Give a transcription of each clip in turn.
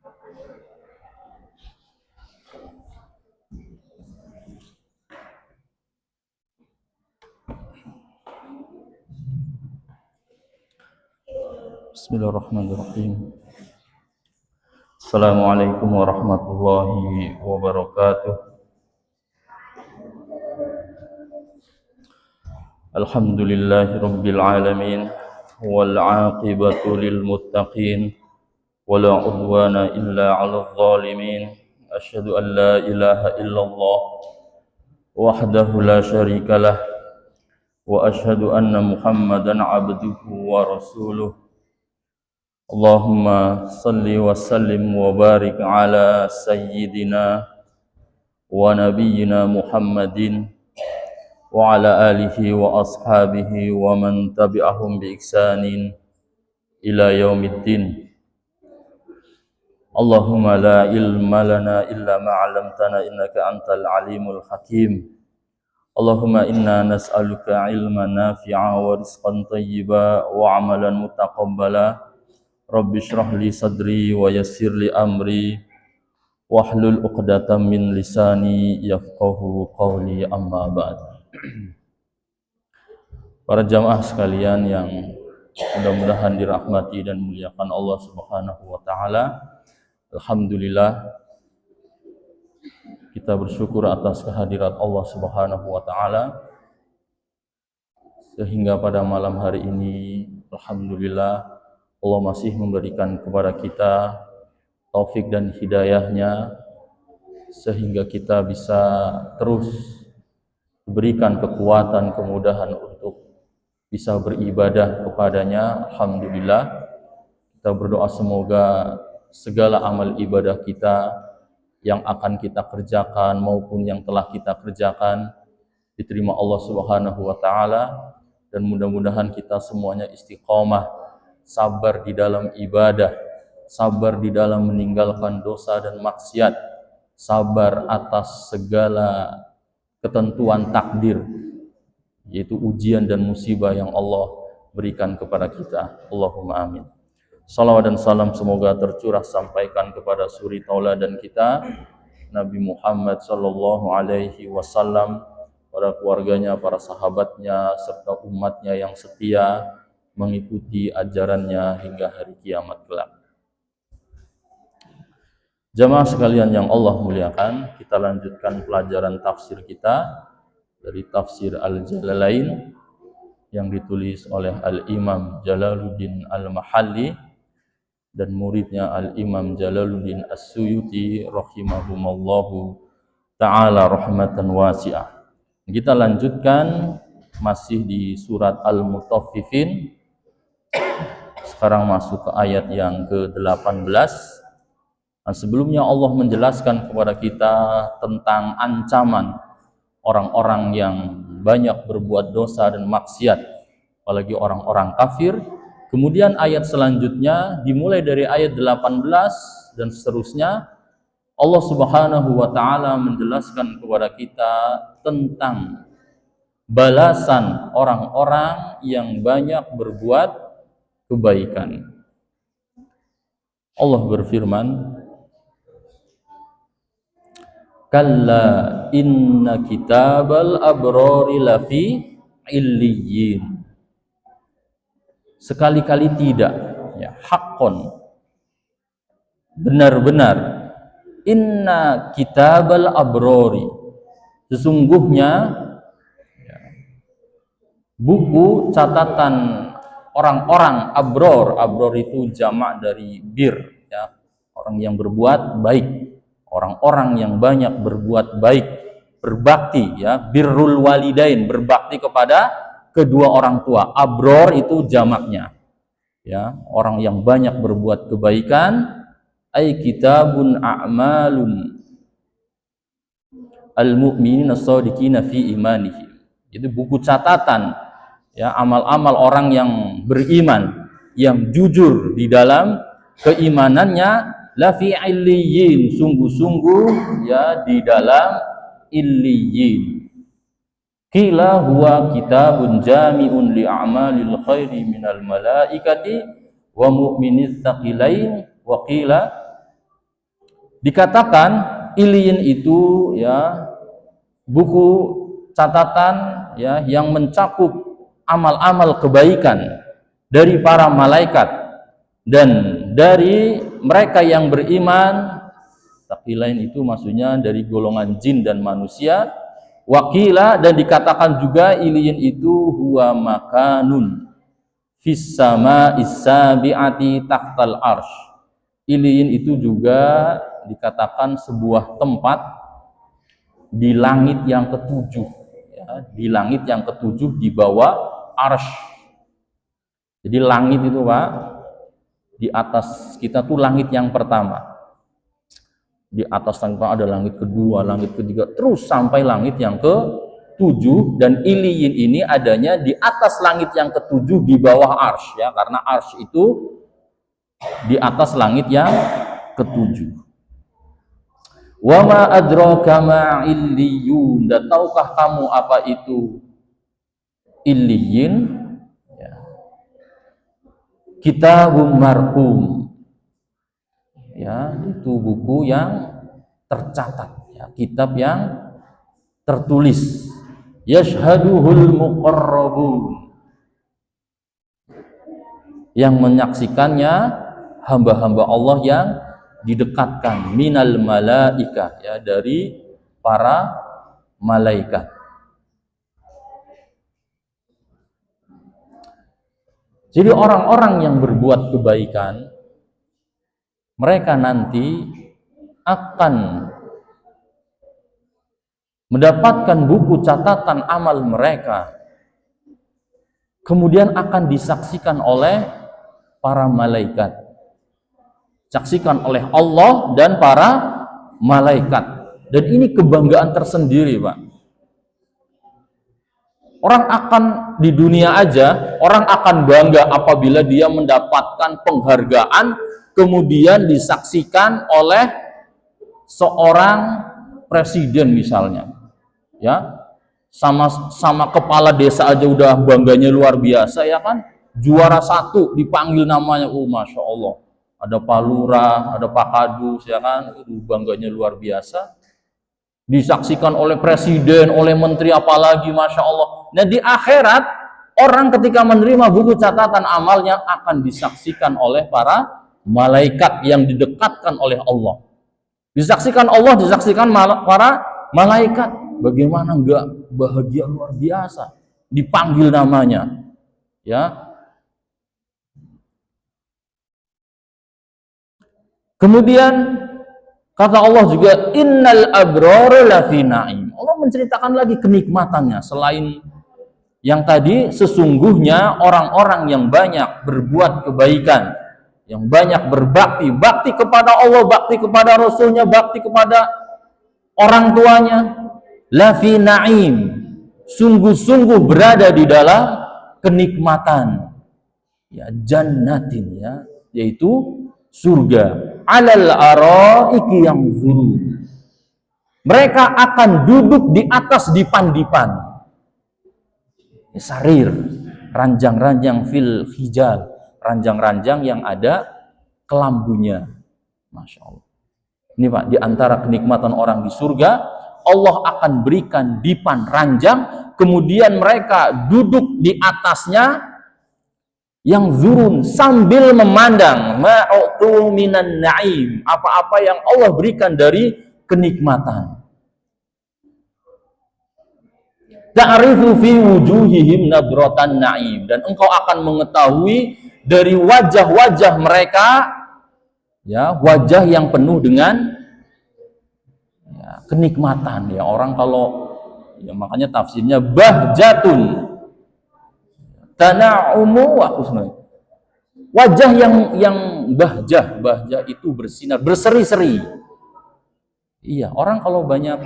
Bismillahirrahmanirrahim. Assalamualaikum warahmatullahi wabarakatuh. Alhamdulillahi rabbil alamin wal 'aqibatu lil muttaqin wala 'udwana illa 'alal zalimin. Asyhadu an la ilaha illallah wahdahu la syarikalah wa asyhadu anna Muhammadan 'abduhu wa rasuluh. Allahumma salli wa sallim wa barik ala sayyidina wa nabiyyina Muhammadin wa ala alihi wa ashabihi wa man tabi'ahum bi ihsanin ila yaumiddin. Allahumma la ilma lana illa ma 'allamtana innaka antal alimul hakim. Allahumma inna nas'aluka ilman nafi'a wa rizqan thayyiba wa 'amalan mutaqabbala. Rabbi shrah li sadri wa yassir li amri wahlul 'uqdatam min lisani yafqahu qawli, amma ba'd. Para jamaah sekalian yang mudah-mudahan dirahmati dan muliakan Allah Subhanahu wa taala. Alhamdulillah kita bersyukur atas kehadirat Allah Subhanahu wa taala sehingga pada malam hari ini alhamdulillah Allah masih memberikan kepada kita taufik dan hidayahnya sehingga kita bisa terus diberikan kekuatan, kemudahan untuk bisa beribadah kepadanya. Alhamdulillah, kita berdoa semoga segala amal ibadah kita yang akan kita kerjakan maupun yang telah kita kerjakan diterima Allah Subhanahu wa taala, dan mudah-mudahan kita semuanya istiqomah, sabar di dalam ibadah, sabar di dalam meninggalkan dosa dan maksiat, sabar atas segala ketentuan takdir, yaitu ujian dan musibah yang Allah berikan kepada kita. Allahumma amin. Salawat dan salam semoga tercurah sampaikan kepada suri tauladan kita Nabi Muhammad sallallahu alaihi wasallam, para keluarganya, para sahabatnya, serta umatnya yang setia mengikuti ajarannya hingga hari kiamat kelak. Jamaah sekalian yang Allah muliakan, kita lanjutkan pelajaran tafsir kita dari tafsir Al-Jalalain yang ditulis oleh Al-Imam Jalaluddin Al-Mahalli dan muridnya Al-Imam Jalaluddin As-Suyuti rahimahumallahu ta'ala rahmatan wasi'ah. Kita lanjutkan masih di surat Al-Mutaffifin. Sekarang masuk ke ayat yang ke-18. Nah, sebelumnya Allah menjelaskan kepada kita tentang ancaman orang-orang yang banyak berbuat dosa dan maksiat, apalagi orang-orang kafir. Kemudian ayat selanjutnya dimulai dari ayat 18 dan seterusnya, Allah Subhanahu wa taala menjelaskan kepada kita tentang balasan orang-orang yang banyak berbuat kebaikan. Allah berfirman, kalla inna kitabal abrari lafi illiyyin. Sekali-kali tidak, ya, haqqon, benar-benar, inna kitabal abrari, sesungguhnya ya, buku catatan orang-orang abror. Abror itu jamak dari bir, ya, orang yang berbuat baik, orang-orang yang banyak berbuat baik, berbakti, ya, birrul walidain, berbakti kepada kedua orang tua. Abror itu jamaknya, ya, orang yang banyak berbuat kebaikan. Ay kitabun a'malun al-mu'minina as-sadiqina fi imanihim. Itu buku catatan, ya, amal-amal orang yang beriman, yang jujur di dalam keimanannya, la fi illiyyin, sungguh-sungguh, ya, di dalam illiyyin. Qila huwa kitabun jami'un li a'malil khairi minal malaikati wa mu'miniz tsaqilain wa qila Dikatakan Iliyin itu ya buku catatan ya yang mencakup amal-amal kebaikan dari para malaikat dan dari mereka yang beriman. Tapi lain itu maksudnya dari golongan jin dan manusia. Wakila, dan dikatakan juga Iliyin itu huwa makanun fis sama'is sabi'ati tahtal arsh. Iliyin itu juga dikatakan sebuah tempat di langit yang ketujuh, ya, di langit yang ketujuh di bawah arsh. Jadi langit itu Pak, di atas kita tuh langit yang pertama. Di atas tanpa ada langit kedua, langit ketiga, terus sampai langit yang ke-7. Dan Iliyin ini adanya di atas langit yang ke-7 di bawah arsh, ya, karena arsh itu di atas langit yang ke-7. Wa ma adraka ma illiyun, dan tahukah kamu apa itu Illiyin? Ya. Kitabun marqum, ya, itu buku yang tercatat, ya, kitab yang tertulis. Yashhaduhul muqarrabun, yang menyaksikannya hamba-hamba Allah yang didekatkan, minal malaikah, ya, dari para malaikat. Jadi orang-orang yang berbuat kebaikan, mereka nanti akan mendapatkan buku catatan amal mereka, kemudian akan disaksikan oleh para malaikat, saksikan oleh Allah dan para malaikat. Dan ini kebanggaan tersendiri Pak. Orang akan di dunia aja, orang akan bangga apabila dia mendapatkan penghargaan kemudian disaksikan oleh seorang presiden misalnya, ya, sama kepala desa aja udah bangganya luar biasa, ya kan, juara 1 dipanggil namanya, masya Allah, ada Pak Lurah, ada Pak Kadus, ya kan, bangganya luar biasa, disaksikan oleh presiden, oleh menteri, apalagi masya Allah. Nah di akhirat orang ketika menerima buku catatan amalnya akan disaksikan oleh para malaikat yang didekatkan oleh Allah. Disaksikan Allah, disaksikan para malaikat. Bagaimana enggak bahagia luar biasa dipanggil namanya, ya. Kemudian kata Allah juga innal abrara lafi na'im. Allah menceritakan lagi kenikmatannya selain yang tadi. Sesungguhnya orang-orang yang banyak berbuat kebaikan, yang banyak berbakti, bakti kepada Allah, bakti kepada Rasulnya, bakti kepada orang tuanya, lafi na'im, sungguh-sungguh berada di dalam kenikmatan, ya, jannatin, ya, yaitu surga. Alal araiki yang zuru, mereka akan duduk di atas dipan-dipan, sarir, ranjang-ranjang fil hijal, ranjang-ranjang yang ada kelambunya. Masya Allah. Ini Pak, di antara kenikmatan orang di surga, Allah akan berikan dipan ranjang, kemudian mereka duduk di atasnya, yang zurun, sambil memandang ma'utu minan na'im, apa-apa yang Allah berikan dari kenikmatan. Ta'rifu fi wujuhihim nadratan na'im, dan engkau akan mengetahui dari wajah-wajah mereka, ya, wajah yang penuh dengan, ya, kenikmatan, ya. Orang kalau, ya, makanya tafsirnya bahjatun tana'umu wa husnul, wajah yang bahjah itu bersinar, berseri-seri. Iya, orang kalau banyak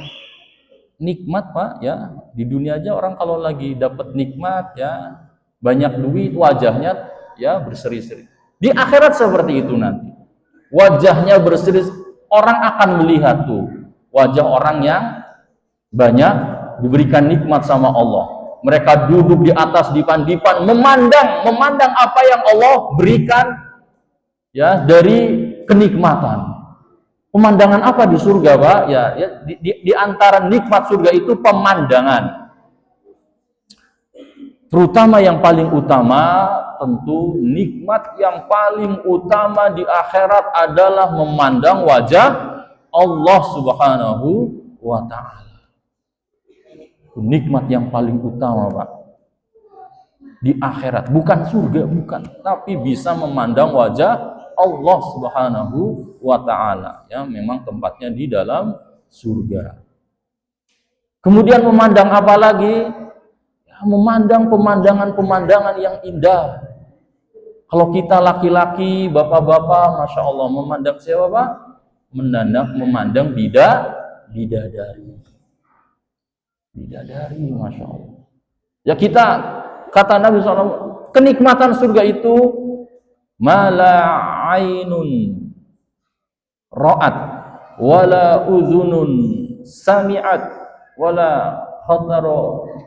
nikmat Pak, ya, di dunia aja orang kalau lagi dapat nikmat, ya, banyak duit, wajahnya, ya, berseri-seri. Di akhirat seperti itu nanti, wajahnya berseri, orang akan melihat tuh wajah orang yang banyak diberikan nikmat sama Allah. Mereka duduk di atas dipan-dipan, memandang apa yang Allah berikan, ya, dari kenikmatan. Pemandangan apa di surga, Pak? Di antara nikmat surga itu pemandangan. Terutama yang paling utama, tentu nikmat yang paling utama di akhirat adalah memandang wajah Allah Subhanahu wa Ta'ala. Nikmat yang paling utama, Pak, di akhirat, bukan surga, bukan, tapi bisa memandang wajah Allah Subhanahu wa Ta'ala. Ya, memang tempatnya di dalam surga. Kemudian memandang apa lagi? Ya, memandang pemandangan-pemandangan yang indah. Kalau kita laki-laki, bapak-bapak, Masya Allah, memandang siapa, Pak? Memandang bidadari. Bidadari, Masya Allah. Ya, kita, kata Nabi SAW, kenikmatan surga itu mala ainun ra'at wala uzunun sami'at wala khatara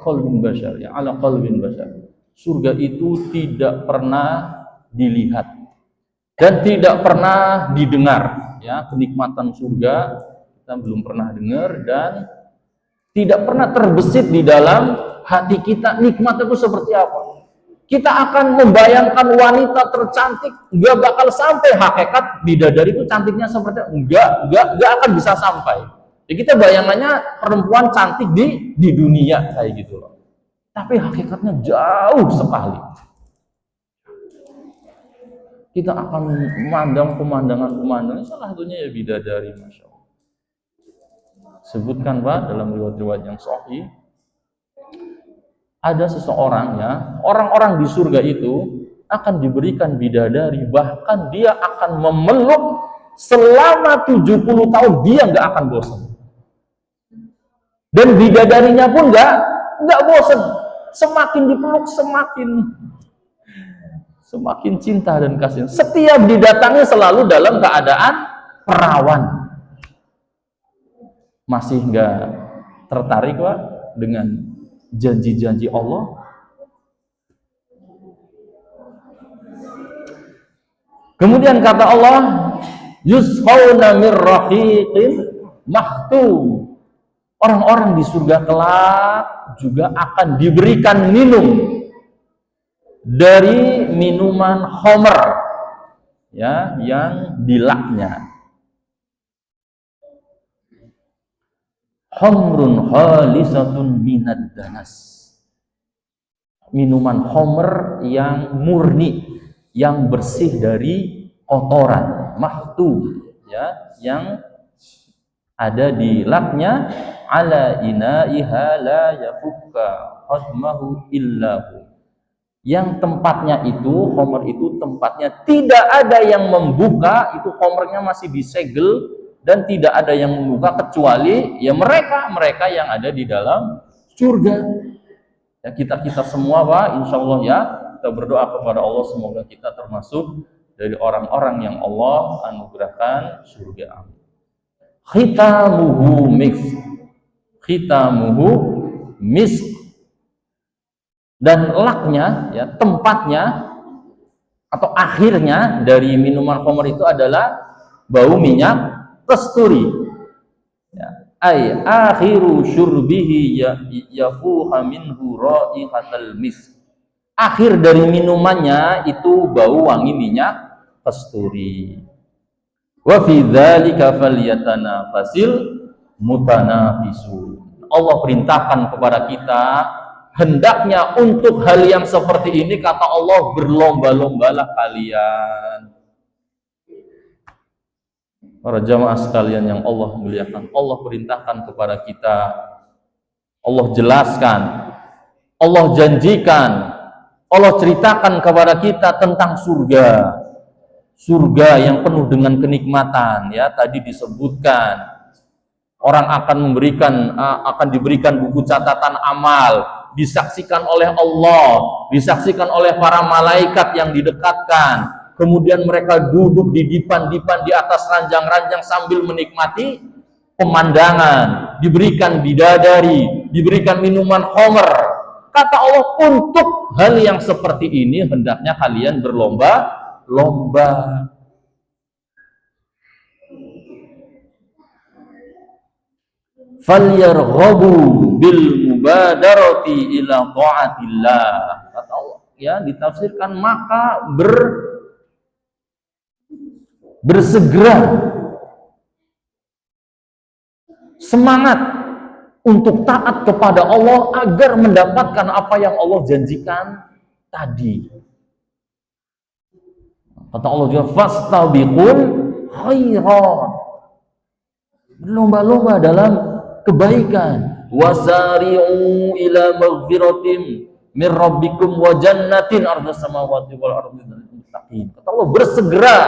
qalbin bashar, ya, ala qalbin bashar. Surga itu tidak pernah dilihat dan tidak pernah didengar, ya. Kenikmatan surga kita belum pernah dengar dan tidak pernah terbesit di dalam hati kita nikmat itu seperti apa. Kita akan membayangkan wanita tercantik, nggak bakal sampai hakikat bidadari itu cantiknya seperti nggak akan bisa sampai. Ya, kita bayangannya perempuan cantik di dunia kayak gitu loh. Tapi hakikatnya jauh sekali. Kita akan memandang pemandangan-pemandangan, salah satunya ya bidadari, Masya Allah. Sebutkan, Pak, dalam riwayat-riwayat yang sahih, ada seseorang, ya, orang-orang di surga itu akan diberikan bidadari, bahkan dia akan memeluk selama 70 tahun, dia nggak akan bosan. Dan bidadarinya pun nggak bosan. Semakin dipeluk, semakin cinta dan kasih. Setiap didatangi selalu dalam keadaan perawan. Masih nggak tertarik, Pak, dengan janji-janji Allah? Kemudian kata Allah, yushauna mir rahiqin mahtum. Orang-orang di surga kelak juga akan diberikan minum dari minuman khamr, ya, yang dilaknya. Khamrun khalisatun minad danas. Minuman khamr yang murni, yang bersih dari kotoran, mahtum, ya, yang ada di laknya, ala inaiha la yafukka khadmahu illahu. Yang tempatnya itu, khamr itu tempatnya tidak ada yang membuka, itu khamrnya masih disegel dan tidak ada yang membuka kecuali ya mereka yang ada di dalam surga. Ya, kita semua, Pak, insya Allah, ya, kita berdoa kepada Allah semoga kita termasuk dari orang-orang yang Allah anugerahkan surga. Khitamuhu misk, dan laknya, ya, tempatnya atau akhirnya dari minuman khamr itu adalah bau minyak kasturi, ya. Ay akhiru syurbihi yafuha minhu raihatal misk. Akhir dari minumannya itu bau wangi minyak kasturi. Wa fi dzalika falyatanafasil mutanafisun. Allah perintahkan kepada kita, hendaknya untuk hal yang seperti ini, kata Allah, berlomba-lombalah kalian. Para jamaah sekalian yang Allah muliakan, Allah perintahkan kepada kita, Allah jelaskan, Allah janjikan, Allah ceritakan kepada kita tentang surga. Surga yang penuh dengan kenikmatan, ya, tadi disebutkan. Orang akan diberikan buku catatan amal, disaksikan oleh Allah, disaksikan oleh para malaikat yang didekatkan. Kemudian mereka duduk di dipan-dipan di atas ranjang-ranjang sambil menikmati pemandangan, diberikan bidadari, diberikan minuman khamr. Kata Allah, untuk hal yang seperti ini hendaknya kalian berlomba-lomba. falyarghabu bil mubadarati ila taatillah. Kata Allah, ya, ditafsirkan maka bersegera, semangat untuk taat kepada Allah agar mendapatkan apa yang Allah janjikan tadi. Kata Allah juga, fastabiqul khairat, berlomba-lomba dalam kebaikan, wasari'u ila maghfiratin min rabbikum wa jannatin ardhas samawati wal ardi muttaqin. Kata Allah, bersegera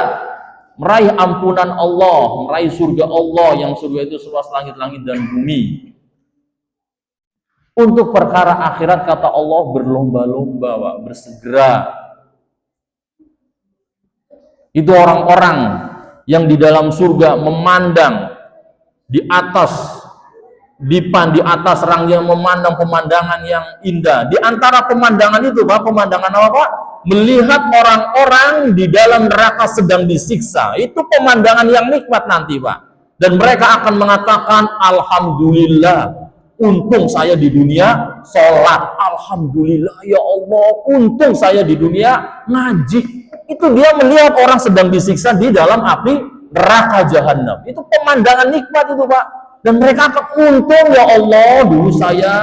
meraih ampunan Allah, meraih surga Allah, yang surga itu seluas langit-langit dan bumi. Untuk perkara akhirat, kata Allah, berlomba-lomba, Pak, bersegera. Itu orang-orang yang di dalam surga memandang di atas rangnya, memandang pemandangan yang indah. Di antara pemandangan itu, Pak, pemandangan apa, Pak? Melihat orang-orang di dalam neraka sedang disiksa. Itu pemandangan yang nikmat nanti, Pak. Dan mereka akan mengatakan, alhamdulillah, untung saya di dunia sholat. Alhamdulillah, ya Allah, untung saya di dunia ngaji. Itu dia melihat orang sedang disiksa di dalam api neraka jahanam. Itu pemandangan nikmat itu, Pak. Dan mereka akan, untung ya Allah, dulu saya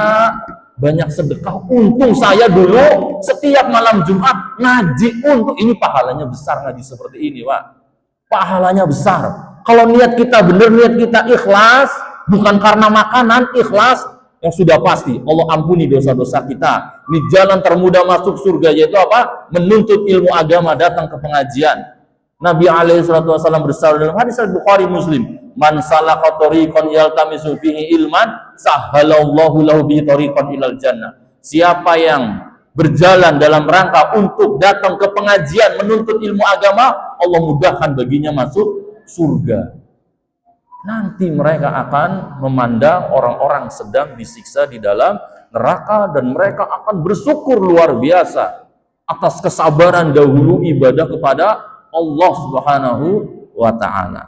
banyak sedekah, untung saya dulu setiap malam Jumat ngaji, untuk ini pahalanya besar ngaji seperti ini, Pak. Pahalanya besar. Kalau niat kita benar, niat kita ikhlas, bukan karena makanan, ikhlas, yang sudah pasti Allah ampuni dosa-dosa kita. Ini jalan termudah masuk surga, yaitu apa? Menuntut ilmu agama, datang ke pengajian. Nabi SAW bersabda dalam hadis Bukhari Muslim, man salaka tariqan yaltamisu fihi ilman sahhalallahu lahu bihi tariqan ilal jannah. Siapa yang berjalan dalam rangka untuk datang ke pengajian menuntut ilmu agama, Allah mudahkan baginya masuk surga. Nanti mereka akan memandang orang-orang sedang disiksa di dalam neraka, dan mereka akan bersyukur luar biasa atas kesabaran dahulu ibadah kepada Allah Subhanahu wa ta'ala.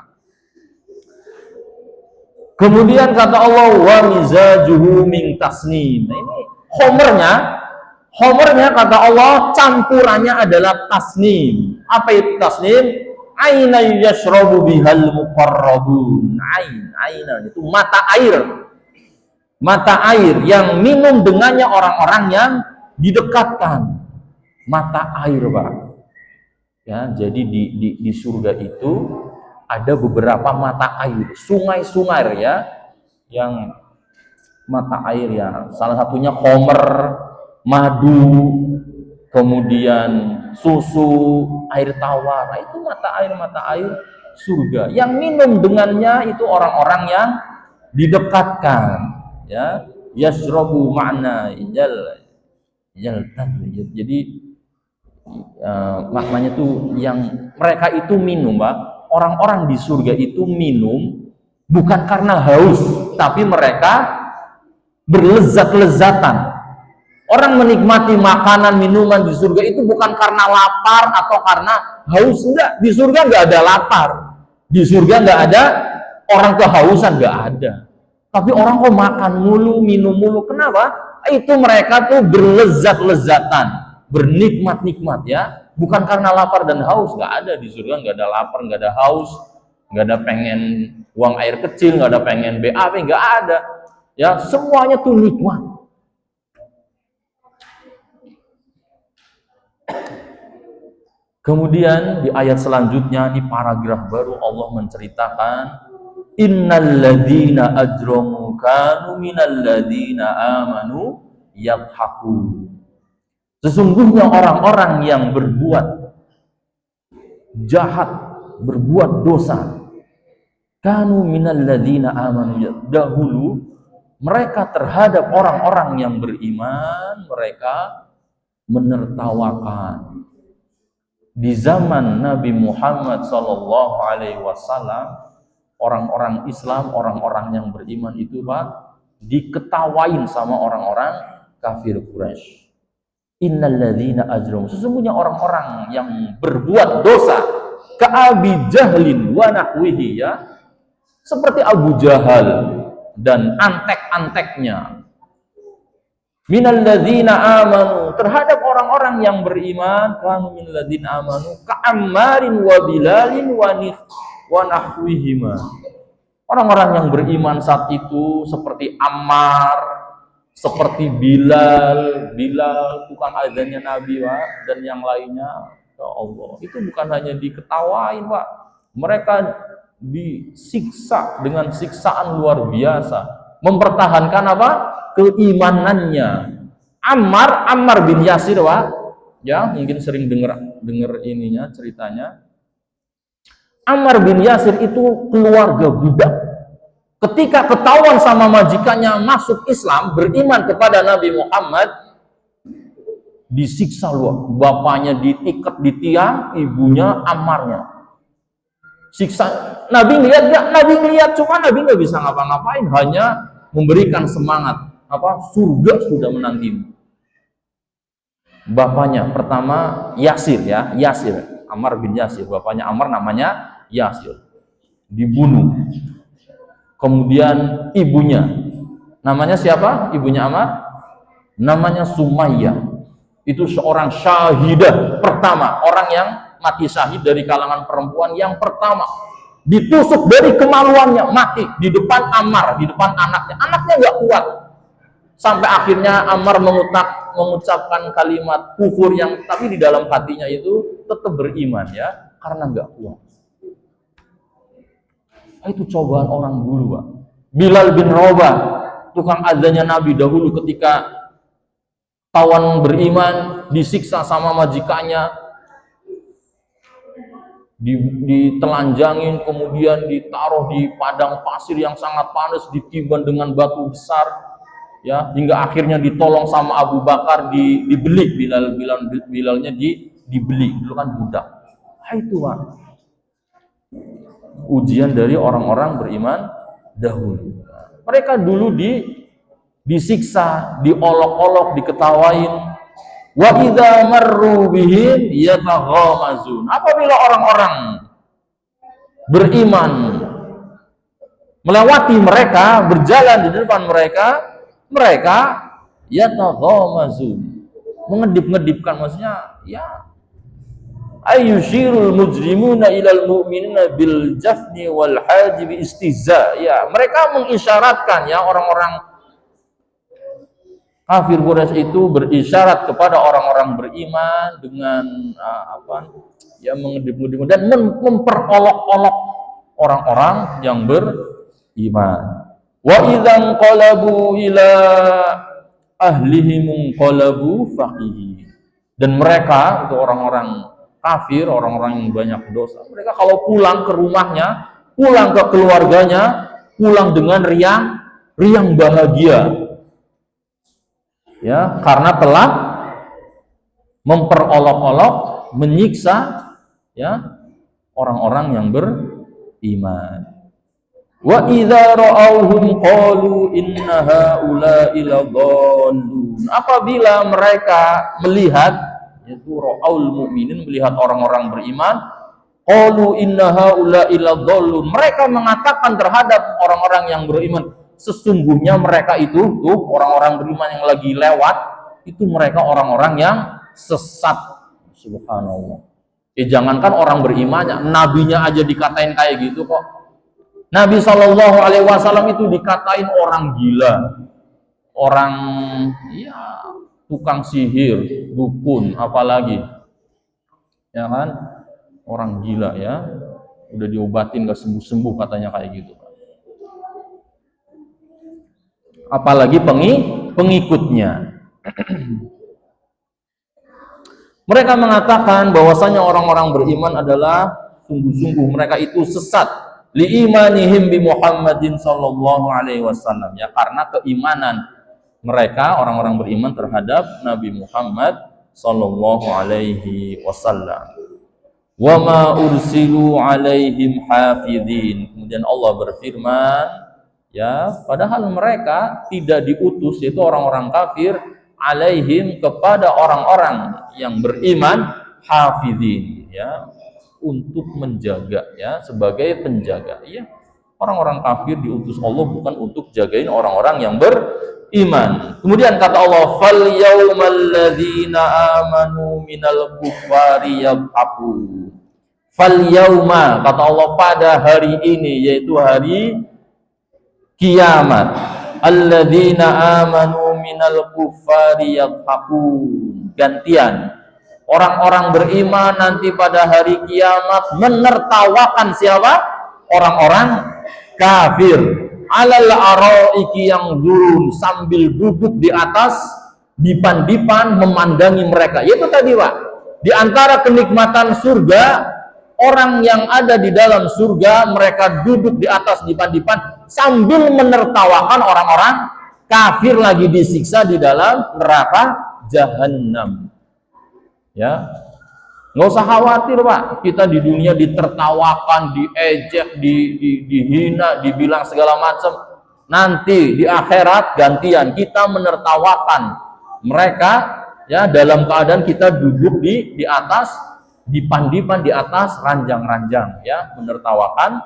Kemudian kata Allah, wa mizajuhu min tasnim. Nah, ini homernya kata Allah, campurannya adalah tasnim. Apa itu tasnim? Aina yashrabu bihal muqarrabun. Aina itu mata air yang minum dengannya orang-orang yang didekatkan. Mata air, Pak. Ya, jadi di surga itu ada beberapa mata air, sungai-sungai, ya, yang mata air, ya. Salah satunya khamr, madu, kemudian susu, air tawar. Nah, itu mata air surga. Yang minum dengannya itu orang-orang yang didekatkan, ya. Yashrabu ma'na jadi maknanya tuh yang mereka itu minum, Pak. Orang-orang di surga itu minum bukan karena haus, tapi mereka berlezat-lezatan. Orang menikmati makanan, minuman di surga itu bukan karena lapar atau karena haus. Enggak, di surga enggak ada lapar. Di surga enggak ada orang kehausan, enggak ada. Tapi orang kok makan mulu, minum mulu. Kenapa? Itu mereka tuh berlezat-lezatan, bernikmat-nikmat, ya. Bukan karena lapar dan haus, enggak ada di surga, enggak ada lapar, enggak ada haus, enggak ada pengen buang air kecil, enggak ada pengen BAB, enggak ada. Ya, semuanya tuh nikmat. Kemudian di ayat selanjutnya, ini paragraf baru, Allah menceritakan innal ladzina ajramu kanu minal ladzina amanu yadhakun. Sesungguhnya orang-orang yang berbuat jahat, berbuat dosa, kanu minal ladzina amanu, dahulu mereka terhadap orang-orang yang beriman mereka menertawakan. Di zaman Nabi Muhammad SAW, orang-orang Islam, orang-orang yang beriman itu, Pak, diketawain sama orang-orang kafir Quraisy. Innal ladzina ajramu, sesungguhnya orang-orang yang berbuat dosa, ka Abi Jahlin wa nahwihi, ya, seperti Abu Jahal, dan antek-anteknya. Minal ladzina amanu, terhadap orang-orang yang beriman, kanu minal ladzina amanu ka'ammarin wa bilalin wa nahwihima. Orang-orang yang beriman saat itu seperti Ammar, seperti Bilal tukang azannya Nabi, Pak, dan yang lainnya. Ya Allah, itu bukan hanya diketawain, Pak. Mereka disiksa dengan siksaan luar biasa, mempertahankan apa? Keimanannya. Ammar bin Yasir, Pak, ya mungkin sering dengar ininya ceritanya. Ammar bin Yasir itu keluarga budak. Ketika ketahuan sama majikannya masuk Islam, beriman kepada Nabi Muhammad, disiksa luar. Bapaknya diikat di tiang, ibunya Ammarnya. Siksa. Nabi lihat, cuma Nabi nggak bisa ngapa-ngapain, hanya memberikan semangat. Surga sudah menantimu. Bapaknya pertama Yasir, Ammar bin Yasir. Bapaknya Ammar namanya Yasir, dibunuh. Kemudian ibunya, namanya siapa? Ibunya Ammar, namanya Sumayyah. Itu seorang syahidah pertama, orang yang mati syahid dari kalangan perempuan yang pertama. Ditusuk dari kemaluannya, mati di depan Ammar, di depan anaknya. Anaknya nggak kuat. Sampai akhirnya Ammar mengucapkan kalimat kufur yang tapi di dalam hatinya itu tetap beriman, ya, karena nggak kuat. Itu cobaan orang dulu, Pak. Bilal bin Rabah, tukang azannya Nabi dahulu, ketika tawan beriman, disiksa sama majikannya, ditelanjangin, kemudian ditaruh di padang pasir yang sangat panas, ditiban dengan batu besar, ya, hingga akhirnya ditolong sama Abu Bakar, dibeli. Bilalnya dibeli, dulu kan budak. Itu, Pak, ujian dari orang-orang beriman dahulu. Mereka dulu disiksa, diolok-olok, diketawain. Wa idza marru bihim yataghamazun. Apabila orang-orang beriman melewati mereka, berjalan di depan mereka yataghamazun. Mengedip-ngedipkan, maksudnya ya ayyushirul mujrimuna ilal mu'minina bil jafni wal hajib istihza. Ya, mereka mengisyaratkan, ya, orang-orang kafir Quraisy itu berisyarat kepada orang-orang beriman dengan mengedip-ngedip dan memperolok-olok orang-orang yang beriman. Wa idzan qalabu ila ahlihim qalabu faqihin. Dan mereka itu orang-orang kafir, orang-orang yang banyak dosa, mereka kalau pulang ke rumahnya, pulang ke keluarganya, pulang dengan riang bahagia, ya, karena telah memperolok-olok, menyiksa, ya, orang-orang yang beriman. Wa idza ra'awhum qalu inna haula'i ladallun. Apabila mereka melihat, yaitu ra'aul mu'minin, melihat orang-orang beriman, qalu inna haula'i ladallun. Mereka mengatakan terhadap orang-orang yang beriman, sesungguhnya mereka itu orang-orang beriman yang lagi lewat, itu mereka orang-orang yang sesat. Subhanallah. Jangankan orang berimannya, nabinya aja dikatain kayak gitu kok. Nabi SAW itu dikatain orang gila, orang tukang sihir, dukun, apalagi, ya kan, orang gila, ya, udah diobatin gak sembuh-sembuh katanya kayak gitu. Apalagi pengikutnya. Mereka mengatakan bahwasanya orang-orang beriman adalah sungguh-sungguh mereka itu sesat. Liimanihim bi Muhammadin sallallahu alaihi wasallam, ya, karena keimanan mereka orang-orang beriman terhadap Nabi Muhammad sallallahu alaihi wasallam. Wa ma ursilu alaihim hafidhin. Kemudian Allah berfirman, ya, padahal mereka tidak diutus, yaitu orang-orang kafir, alaihim, kepada orang-orang yang beriman, hafidhin, ya, untuk menjaga, ya, sebagai penjaga, ya. Orang-orang kafir diutus Allah bukan untuk jagain orang-orang yang beriman. Kemudian kata Allah, "Fal yaumal ladzina amanu minal kuffari yadhakun." Fal yauma, kata Allah, pada hari ini, yaitu hari kiamat, alladzina amanu minal kuffari yadhakun. Gantian, orang-orang beriman nanti pada hari kiamat menertawakan siapa? Orang-orang kafir. Alal araiki yang zurun, sambil duduk di atas dipan-dipan memandangi mereka. Itu tadi Pak, di antara kenikmatan surga, orang yang ada di dalam surga, mereka duduk di atas dipan-dipan sambil menertawakan orang-orang kafir lagi disiksa di dalam neraka Jahannam. Ya, nggak usah khawatir Pak, kita di dunia ditertawakan, diejek, dihina, dibilang segala macam. Nanti di akhirat gantian, kita menertawakan mereka, ya, dalam keadaan kita duduk di atas dipan-dipan, di atas ranjang-ranjang, ya, menertawakan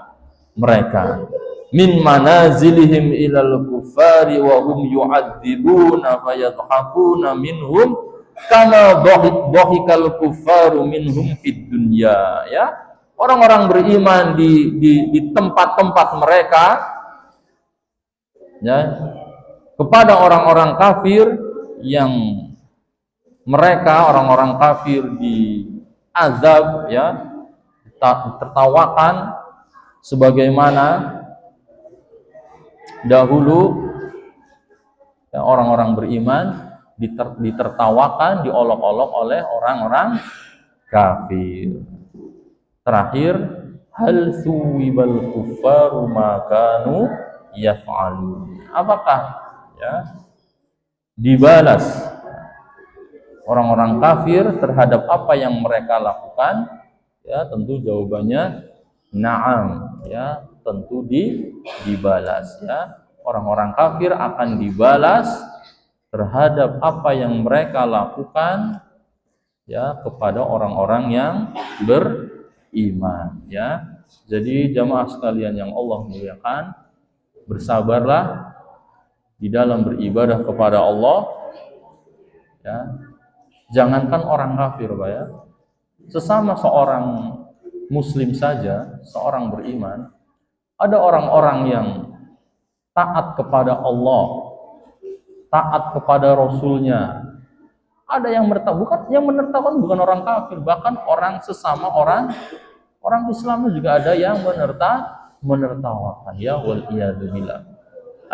mereka. Min manazilihim ilal kufari wa hum yu'adzibuna fayadhakuna minhum kama dhahikal kufaru minhum fid dunya. Ya, orang-orang beriman di tempat-tempat mereka, ya, kepada orang-orang kafir yang mereka orang-orang kafir di azab, ya, tertawakan sebagaimana dahulu, ya, orang-orang beriman ditertawakan, diolok-olok oleh orang-orang kafir. Terakhir, hal suwibal kuffaru ma kanu yaf'alun. Apakah, ya, dibalas orang-orang kafir terhadap apa yang mereka lakukan? Ya, tentu jawabannya na'am, ya, tentu dibalas, ya. Orang-orang kafir akan dibalas terhadap apa yang mereka lakukan, ya, kepada orang-orang yang beriman, ya. Jadi jamaah sekalian yang Allah muliakan, bersabarlah di dalam beribadah kepada Allah, ya. Jangankan orang kafir, Pak, ya, sesama seorang muslim saja, seorang beriman, ada orang-orang yang taat kepada Allah, taat kepada Rasulnya. Ada yang menertawakan bukan orang kafir, bahkan orang sesama orang Islam juga ada yang menertawakan, ya, wal iyadzubillah.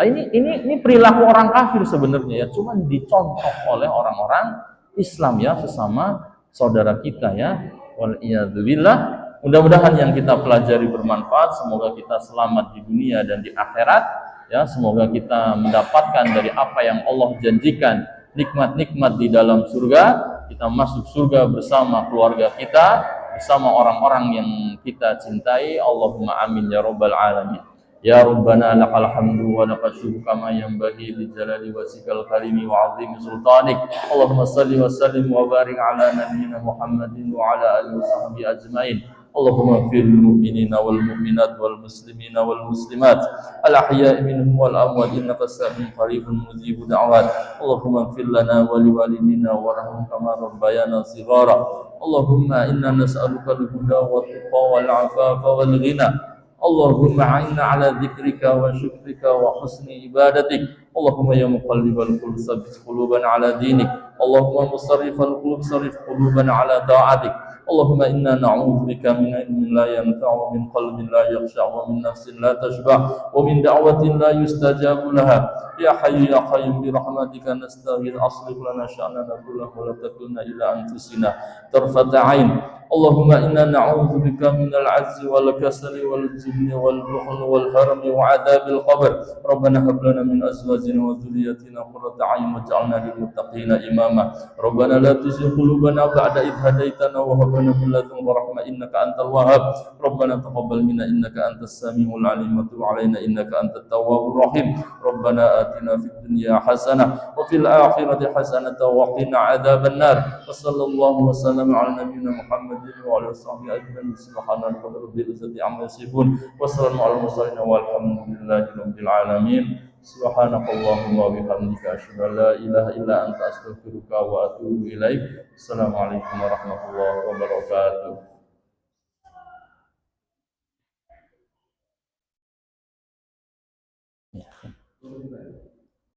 Ini perilaku orang kafir sebenarnya, ya, cuma dicontoh oleh orang-orang Islam, ya, sesama saudara kita, ya, wal iyadzubillah. Mudah-mudahan yang kita pelajari bermanfaat, semoga kita selamat di dunia dan di akhirat. Ya, semoga kita mendapatkan dari apa yang Allah janjikan, nikmat-nikmat di dalam surga. Kita masuk surga bersama keluarga kita, bersama orang-orang yang kita cintai. Allahumma amin ya rabbal alamin. Ya Rabbana lakal hamdu wa lakal syukru kama yanbaghi li jalali wajhikal karimi wa 'azimi sultanik. Allahumma shalli wa sallim wa barik ala nabiyyina Muhammadin wa ala alihi wa sahbihi ajmain. Allahumma ighfir lil mu'minina wal mu'minat wal muslimina wal muslimat al ahya'i minhum wal amwat innaka sami'un qaribun mujibud da'wat. Allahumma ighfir lana wa li walidina warhamhum kama rabbayana shighara. Allahumma inna nas'aluka al-huda wat tuqa wal 'afafa wal ghina. Allahumma a'inna ala dzikrika wa syukrika wa husni ibadatik. Allahumma ya muqallibal qulub tsabbit qulubana ala dinik. Allahumma musarrifal qulub sarrif qulubana ala ta'atik. Allahumma inna na'udzubika min ilmin la yanfa'u, min qalbin la yakhsha', wa min nafsin la tashba', wa min da'watin la yustajabu laha. Ya hayyu ya qayyum bi rahmatika nastaghith, aslih lana sya'nana kullahu wa la takilna ila anfusina tarfata 'ain. Allahumma inna na'udzubika minal 'ajzi wal kasali wal jubni wal bukhli wal harami wa 'adzabil qabr. Rabbana hab lana min azwajina wa dhurriyyatina qurrata a'yun waj'alna lil muttaqina imama. Rabbana la tuzigh qulubana ba'da idh hadaitana wa hab lana min ladunka rahmah innaka antal wahhab. Rabbana taqabbal minna innaka antas samiul 'alim wa tub 'alaina innaka antat tawwabur rahim. Rabbana atina fid dunya hasanah wa fil akhirati hasanah wa qina 'adzaban nar. Wa sallallahu wa sallama 'ala nabiyyina Muhammad Muhammadin wa alihi washabbihi ajmain. Subhana rabbika rabbil izzati amma yasifun. Wassalamu ala mursalin walhamdulillahi rabbil alamin. Subhanakallahumma wa bihamdika asyhadu an la ilaha illa anta astaghfiruka wa atubu ilaik. Assalamualaikum warahmatullahi wabarakatuh.